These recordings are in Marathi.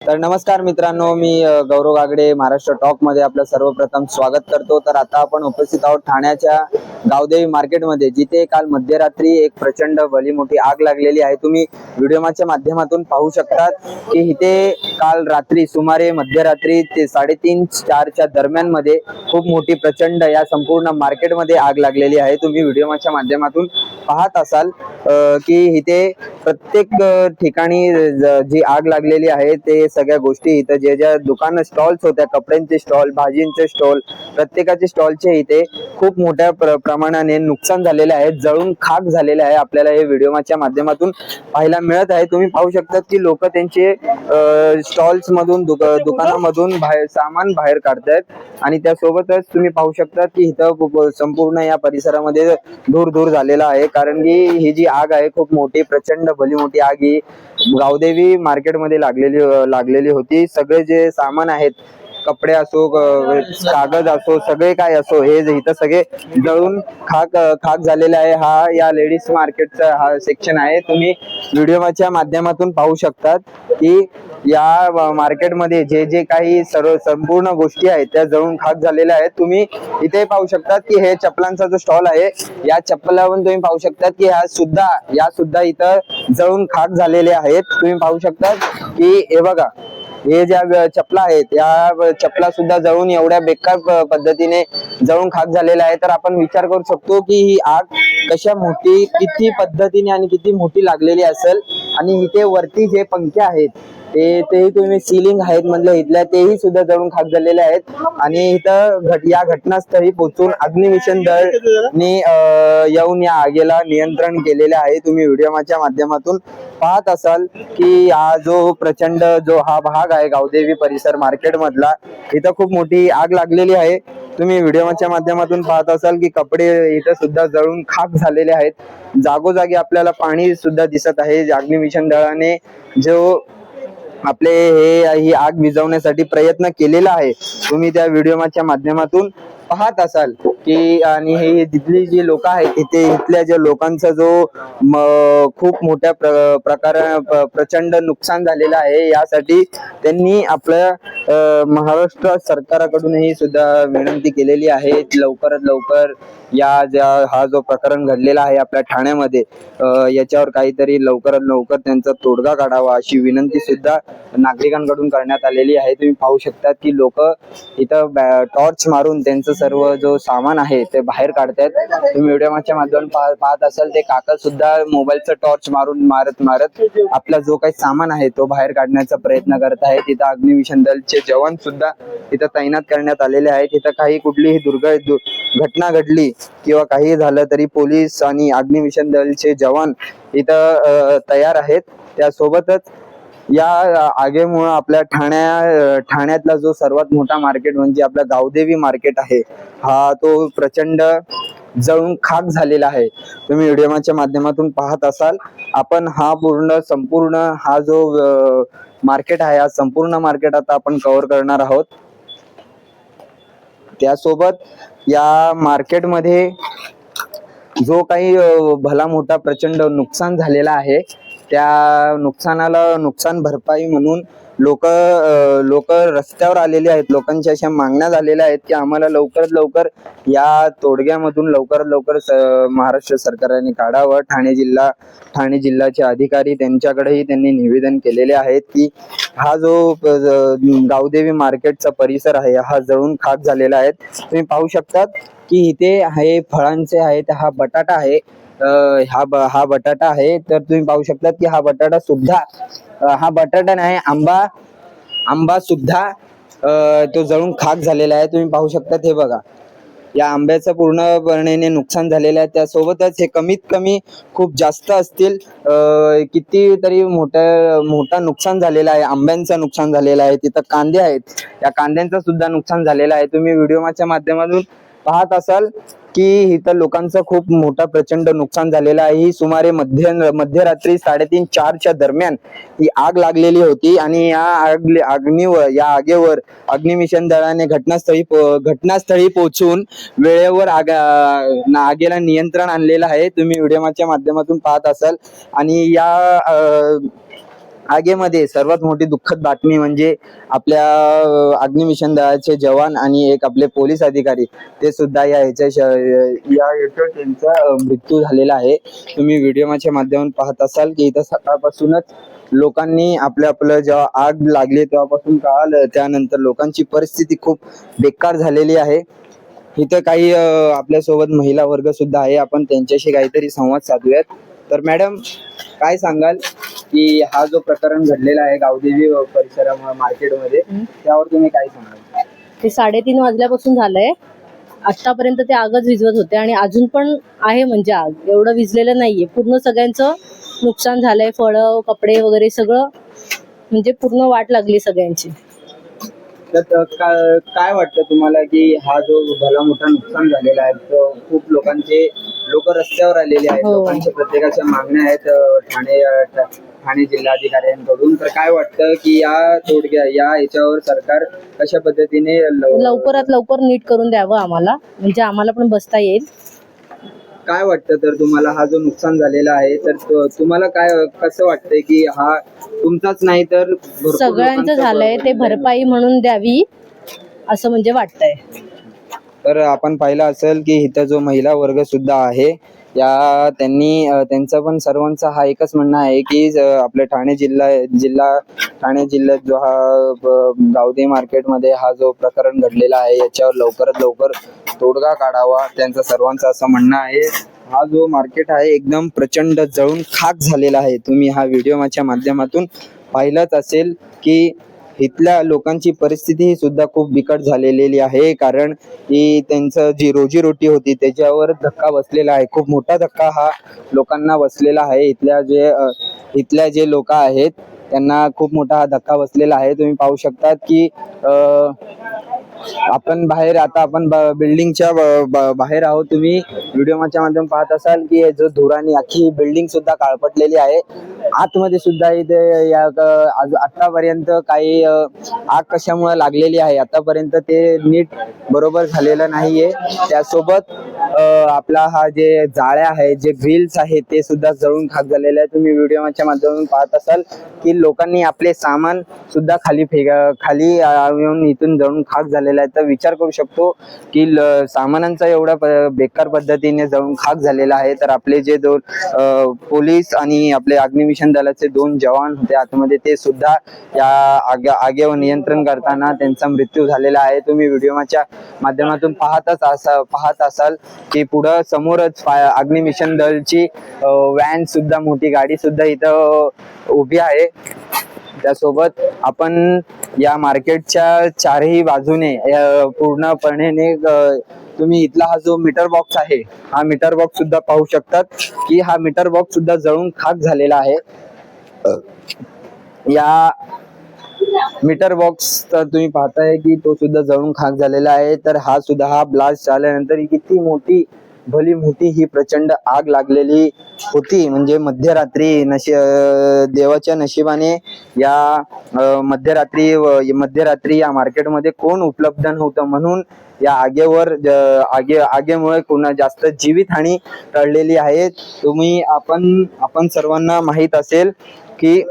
तर नमस्कार मित्रांनो, मी गौरव गागडे महाराष्ट्र टॉक मध्ये आपलं सर्वप्रथम स्वागत करतो। तर आता आपण उपस्थित आहोत ठाण्याच्या गावदेवी मार्केटमध्ये, जिथे काल मध्यरात्री एक प्रचंड भली मोठी आग लागलेली आहे। तुम्ही व्हिडिओच्या माध्यमातून पाहू शकतात की इथे काल रात्री सुमारे मध्यरात्री ते 3:30-4 च्या दरम्यान मध्ये खूप मोठी प्रचंड या संपूर्ण मार्केटमध्ये आग लागलेली आहे। तुम्ही व्हिडिओच्या माध्यमातून पाहत असाल की इथे प्रत्येक ठिकाणी जी आग लागलेली आहे ते सगळ्या गोष्टी इथं जे ज्या दुकान स्टॉल्स होत्या, कपड्यांचे स्टॉल, भाजींचे स्टॉल, प्रत्येकाचे स्टॉलचे इथे खूप मोठ्या प्रमाणाने नुकसान झालेले आहे, जळून खाक झालेले आहे। आपल्याला हे व्हिडिओच्या माध्यमातून पाहायला मिळत आहे। तुम्ही पाहू शकता की लोक त्यांचे स्टॉल्स मधून दुकानामधून सामान बाहेर काढतायत आणि त्यासोबतच तुम्ही पाहू शकता की इथं संपूर्ण या परिसरामध्ये धूर झालेला आहे, कारण की ही जी आग आहे खूप मोठी प्रचंड भली मोठी आग ही गावदेवी मार्केटमध्ये लागलेली होती। सगळे जे सामान आहेत, कपडे असो, कागद असो, सगळे काय असो, हे इथं सगळे जळून खाक झालेले आहे। हा या लेडीज मार्केटचा हा सेक्शन आहे। तुम्ही व्हिडिओच्या माध्यमातून पाहू शकतात की या मार्केटमध्ये जे जे काही संपूर्ण गोष्टी आहेत त्या जळून खाक झालेल्या आहेत। तुम्ही इथे पाहू शकतात की हे चप्पलांचा जो स्टॉल आहे, या चप्पलावरून तुम्ही पाहू शकतात की या सुद्धा इथं जळून खाक झालेले आहेत। तुम्ही पाहू शकतात की हे बघा, हे ज्या चपला आहेत या चपला सुद्धा जळून एवढ्या बेकार पद्धतीने जळून खाक झालेला आहे। तर आपण विचार करू शकतो की ही आग किती पद्धतीने आणि किती मोठी लागलेली असेल। आणि इथे वरती जे पंखे आहेत तेही तुम्ही सिलिंग आहेत म्हणलं इथल्या, तेही सुद्धा जळून खाक झालेले आहेत। आणि इथं या घटनास्थळी पोहोचून अग्निशमन दळाने येऊन या आगीला नियंत्रण केलेले आहे। तुम्ही व्हिडिओच्या माध्यमातून पाहत असाल की हा जो प्रचंड हा भाग आहे गावदेवी परिसर मार्केट मधला, इथं खूप मोठी आग लागलेली आहे। तुम्ही व्हिडिओच्या माध्यमातून पाहत असाल की कपडे इथं सुद्धा जळून खाक झालेले आहेत। जागोजागी आपल्याला पाणी सुद्धा दिसत आहे। अग्निशमन दळाने जो आपले ही आग विझवण्यासाठी प्रयत्न केलेला आहे, तुम्ही त्या व्हिडिओच्या माध्यमातून पाहत असाल की। आणि हे तिथली जी लोक आहेत, इथल्या ज्या लोकांचा जो खूप मोठ्या प्रचंड नुकसान झालेलं आहे, यासाठी त्यांनी आपल्या महाराष्ट्र सरकारकडूनही सुद्धा विनंती केलेली आहे, लवकरात लवकर हा जो प्रकरण घडलेला आहे आपल्या ठाण्यामध्ये, याच्यावर काहीतरी लवकरात लवकर त्यांचा तोडगा काढावा अशी विनंती सुद्धा नागरिकांकडून करण्यात आलेली आहे। तुम्ही पाहू शकता की लोक इथं टॉर्च मारून त्यांचं सर्व जो सामान आहे ते बाहेर काढतायत। तुम्ही व्हिडिओच्या माध्यमातून पाहत असाल ते काका सुद्धा मोबाईलचं टॉर्च मारत आपला जो काही सामान आहे तो बाहेर काढण्याचा प्रयत्न करत आहेत। तिथं अग्निशमन दलचे जवान सुद्धा इथं तैनात करण्यात आलेले आहेत। इथं काही कुठलीही घटना घडली किंवा काही झालं तरी पोलीस आणि अग्निशमन दलचे जवान इथं तयार आहेत। त्यासोबतच या आगीमुळे आपल्या ठाण्यातला जो सर्वात मोठा मार्केट म्हणजे आपला गावदेवी मार्केट आहे, हा तो प्रचंड जळून खाक झालेला आहे। तुम्ही व्हिडिओच्या माध्यमातून पाहत असाल। आपण संपूर्ण हा जो मार्केट आहे, हा संपूर्ण मार्केट आता आपण कव्हर करणार आहोत। त्यासोबत या मार्केटमध्ये जो काही भला मोठा प्रचंड नुकसान झालेला आहे, त्या नुकसान भरपाई म्हणून लोक रस्त्यावर आलेले आहेत। लोकांच्या अशा मागण्या झालेल्या आहेत की आम्हाला लवकरात लवकर या तोडग्यामधून लवकरात लवकर महाराष्ट्र सरकारने काढावं। ठाणे जिल्ह्याचे अधिकारी त्यांच्याकडेही त्यांनी निवेदन केलेले आहेत की हा जो गावदेवी मार्केटचा परिसर आहे हा जळून खाक झालेला आहे। तुम्ही पाहू शकतात की इथे हे फळांचे आहेत, हा बटाटा आहे, हा बटाटा आहे। तर तुम्ही पाहू शकतात की हा बटाटा नाही, आंबा सुद्धा तो जळून खाक झालेला आहे। तुम्ही पाहू शकतात, हे बघा, या आंब्याचं पूर्णपणे नुकसान झालेलं आहे। त्यासोबतच हे कमीत कमी खूप जास्त असतील, किती तरी मोठा नुकसान झालेला आहे। आंब्यांचं नुकसान झालेलं आहे, तिथं कांदे आहेत, या कांद्यांचं सुद्धा नुकसान झालेलं आहे। तुम्ही व्हिडिओच्या माध्यमातून पाहत असाल की इथं लोकांचं खूप मोठा प्रचंड नुकसान झालेलं आहे। ही सुमारे मध्यरात्री 3:30-4 च्या दरम्यान ही आग लागलेली होती आणि या आगीवर अग्निशमन दलाने घटनास्थळी पोहोचून वेळेवर आगीला नियंत्रण आणलेलं आहे। तुम्ही व्हिडिओच्या माध्यमातून पाहत असाल। आणि आगीमध्ये सर्वात मोठी दुःखद बातमी म्हणजे आपल्या अग्निमिशन दलाचे जवान आणि एक आपले पोलीस अधिकारी ते सुद्धा याच्यात त्यांचा मृत्यू झालेला आहे. तुम्ही व्हिडिओच्या माध्यमातून पाहत असाल की इथं सकाळपासूनच लोकांनी आपलं जेव्हा आग लागली तेव्हापासून कळालं, त्यानंतर लोकांची परिस्थिती खूप बेकार झालेली आहे. इथं काही आपल्यासोबत महिला वर्ग सुद्धा आहे, आपण त्यांच्याशी काहीतरी संवाद साधूयात. तर मॅडम, काय सांगाल की हा जो प्रकरण घडलेला आहे गावदेवी परिसर मार्केटमध्ये, त्यावर तुम्ही काय सांगाल? ते 3:30 वाजल्यापासून झालंय. आतापर्यंत ते आगच विझवत होते आणि अजून पण आहे. म्हणजे आग एवढं विझलेलं नाहीये. पूर्ण सगळ्यांचं नुकसान झालंय. फळं, कपडे वगैरे सगळं म्हणजे पूर्ण वाट लागली सगळ्यांची. तर काय वाटतं तुम्हाला की हा जो भला मोठा नुकसान झालेला आहे, तो खूप लोक रस्त्यावर आलेले आहेत, हो. लोकांच्या प्रत्येकाच्या मागण्या आहेत ठाणे जिल्हाधिकाऱ्यांकडून. तर काय वाटतं की याच्यावर सरकार कशा पद्धतीने लवकरात लवकर नीट करून द्यावं आम्हाला, म्हणजे आम्हाला पण बसता येईल. काय वाटतं तर तुम्हाला हा जो नुकसान झालेला आहे, तर तुम्हाला कसं वाटतंय की हा तुमचाच नाही तर भरपूर सगळ्यांचं लोकांचा झालंय, ते भरपाई म्हणून द्यावी असं म्हणजे वाटतंय. तर आपण पाहिलं असेल की इथं जो महिला वर्ग सुद्धा आहे, त्यांचं पण सर्वांचा हा एकच म्हणणं आहे की आपल्या ठाणे जिल्ह्यात जो हा गावदेवी मार्केटमध्ये हा जो प्रकरण घडलेला आहे, याच्यावर लवकरात लवकर तोडगा काढावा, त्यांचं सर्वांचं असं म्हणणं आहे. हा जो मार्केट आहे एकदम प्रचंड जळून खाक झालेला आहे. तुम्ही हा व्हिडिओच्या माध्यमातून पाहिलंच असेल की इथल्या लोकांची परिस्थिती सुद्धा खूप बिकट झालेली आहे, कारण ही त्यांचं जी रोजीरोटी होती त्याच्यावर धक्का बसलेला आहे. खूप मोठा धक्का हा लोकांना बसलेला आहे. इथल्या जे लोक आहेत त्यांना खूप मोठा हा धक्का बसलेला आहे. तुम्ही पाहू शकतात की आपण बिल्डिंगच्या बाहेर आहोत. तुम्ही व्हिडिओच्या माध्यमातून पाहत असाल की जो धुराने अख्खी बिल्डिंग सुद्धा काळपटलेली आहे. आतमध्ये सुद्धा इथे आतापर्यंत काही आग कशामुळे लागलेली आहे आतापर्यंत ते नीट बरोबर झालेलं नाहीये. त्यासोबत आपला हा जे जाळ्या आहे, जे ग्रिल्स आहेत, ते सुद्धा जळून खाक झालेले आहे. तुम्ही व्हिडिओच्या माध्यमातून पाहत असाल की लोकांनी आपले सामान सुद्धा खाली येऊन इथून जळून खाक झालेला आहे. तर विचार करू शकतो की सामानांचा एवढा बेकार पद्धतीने जळून खाक झालेला आहे. तर आपले जे दोन पोलीस आणि आपले अग्निमिशन दलाचे 2 जवान होते आतमध्ये, ते सुद्धा या आगीवर नियंत्रण करताना त्यांचा मृत्यू झालेला आहे. तुम्ही व्हिडिओच्या माध्यमातून पाहत असाल की पुढं समोरच अग्निमिशन दलची व्हॅन सुद्धा, मोठी गाडी सुद्धा इथं उभी आहे. त्यासोबत आपण या मार्केटच्या चारही बाजूने पूर्णपणे तुम्ही इथला हा जो मीटर बॉक्स आहे, हा मीटर बॉक्स सुद्धा पाहू शकतात की हा मीटर बॉक्स सुद्धा जळून खाक झालेला आहे. या मीटर बॉक्स तर तुम्ही पाहताय की तो सुद्धा जळून खाक झालेला आहे. तर हा ब्लास्ट झाल्यानंतर किती भली मोठी ही प्रचंड आग लागलेली होती. म्हणजे मध्यरात्री देवाच्या नशिबाने या मध्यरात्री या मार्केटमध्ये कोण उपलब्ध नव्हतं, म्हणून या आगीमुळे कोणा जास्त जीवितहानी टळलेली आहे. आपण सर्वांना माहित असेल की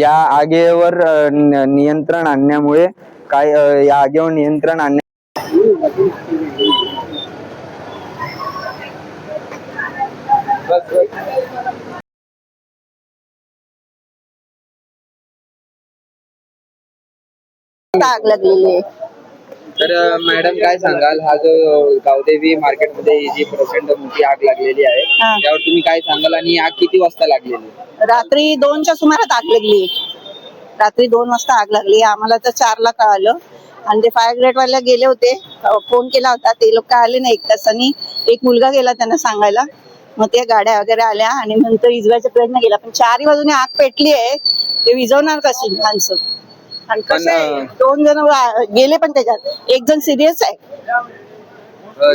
या आगीवर नियंत्रण आणण्यामुळे आग लागलेली आहे. तर मॅडम, काय सांगाल, हा जो गावदेवी मार्केटमध्ये जी प्रचंड मोठी आग लागलेली आहे, त्यावर तुम्ही काय सांगाल, आणि आग किती वाजता लागलेली? रात्री 2च्या सुमारास आग लागली. रात्री 2 वाजता आग लागली. आम्हाला तर 4ला कळालं आणि ते फायर ब्रिगेड वाले गेले होते. फोन केला होता, ते लोक आले नाही 1 तासांनी. एक मुलगा गेला त्यांना सांगायला. मग त्या गाड्या वगैरे आल्या आणि नंतर विझवायचा प्रयत्न केला, पण 4ही बाजूने आग पेटली आहे. ते विझवणार कशी माणसं? आणि कसं आहे, 2 जण गेले, पण त्याच्यात 1 जण सिरियस आहे.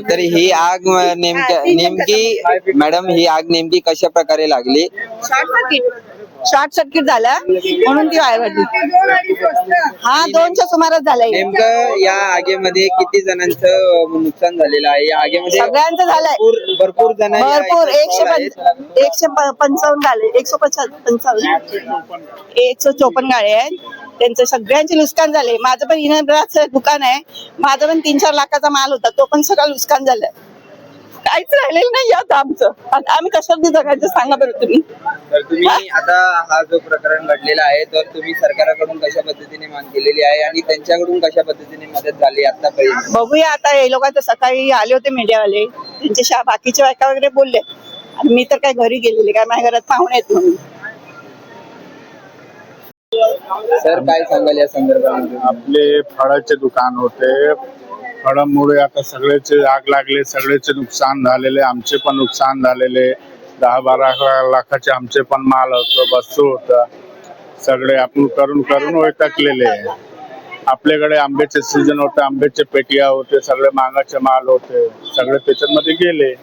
तर ही आग नेमकी मॅडम, ही आग नेमकी कशा प्रकारे लागली? Short circuit. शॉर्ट सर्किट झाला म्हणून ती वायर वाटली. हा 2च्या सुमारास झालाय. नेमकं या आगीमध्ये किती जणांचं नुकसान झालेलं आहे? या आगीमध्ये सगळ्यांचं झालंय. भरपूर जण या भरपूर इथे involved आहेत. 155 झाले. 154 गाळे आहेत. त्यांचे सगळ्यांचे नुकसान झाले. माझं पण इनामचं दुकान आहे. माझं पण 3-4 लाखाचा माल होता, तो पण सगळं नुकसान झालंय. काहीच राहिलेलं नाही आता आमचं. आता आम्ही कशात जगायचं सांगा बरं तुम्ही. तर तुम्ही आता हा जो प्रकरण घडलेला आहे तर तुम्ही सरकारकडून कशा पद्धतीने मागणी केलेली आहे आणि त्यांच्याकडून कशा पद्धतीने मदत झाली आतापर्यंत? बघूया आता. हे लोक तर सकाळी आले होते मीडियावाले, त्यांच्या बाकीच्या बायका वगैरे बोलले आणि मी तर काय घरी गेलेले, काय माझ्या घरात पाहुणे आहेत म्हणून. सर काय सांगाल या संदर्भामध्ये? आपले फळाचे दुकान होते. फळामुळे आता सगळेचे आग लागले, सगळेचे नुकसान झालेले. आमचे पण नुकसान झालेले. 10-12 लाखाचे आमचे पण माल होतं, वस्तू होतं. सगळे आपण करून करून वैतागलेले. आपल्याकडे आंब्याचे सीजन होते, आंब्याचे पेटिया होते, सगळे मागाचे माल होते, सगळे त्याच्यामध्ये गेले.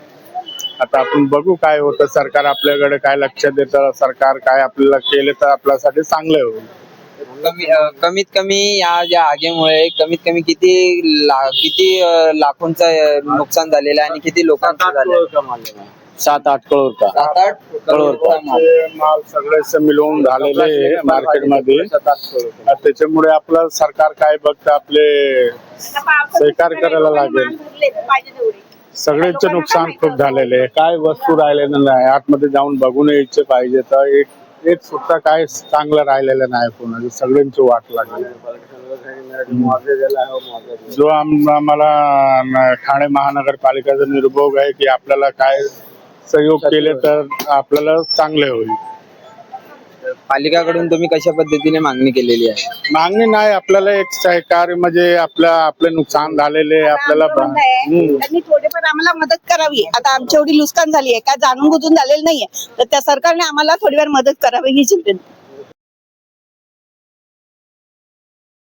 आता आपण बघू काय होतं. सरकार आपल्याकडे काय लक्ष देतं, सरकार काय आपल्याला केले तर आपल्यासाठी चांगले होईल. कमीत कमी या ज्या आगीमुळे कमीत कमी किती लाखोंचं नुकसान झालेलं आहे आणि किती लोकांचं झालं? 7-8 करोड का 7-8 करोडचा माल. माल सगळे मिळून झालेले मार्केटमध्ये. त्याच्यामुळे आपलं सरकार काय बघतं, आपले सहकार करायला लागेल. सगळ्यांचे नुकसान खूप झालेले. काय वस्तू राहिलेलं नाही. आतमध्ये जाऊन बघून यायचे पाहिजे तर एक सुद्धा काय चांगलं राहिलेलं नाही. कोणाची सगळ्यांची वाट लागली. जो आम्हाला ठाणे महानगरपालिकेचा निर्भोग आहे की आपल्याला काय सहयोग केले तर आपल्याला चांगले होईल. पालिकाकडून तुम्ही कशा पद्धतीने मागणी केलेली आहे? मागणी नाही, आपल्याला एक सहकार्य म्हणजे आपले नुकसान झालेले आपल्याला त्यांनी थोडेफार आम्हाला मदत करावी. आता आमची एवढी नुकसान झाली आहे, काय जाणून बुजून झालेलं नाहीये, तर त्या सरकारने आम्हाला थोडीफार मदत करावी हीच विनंती.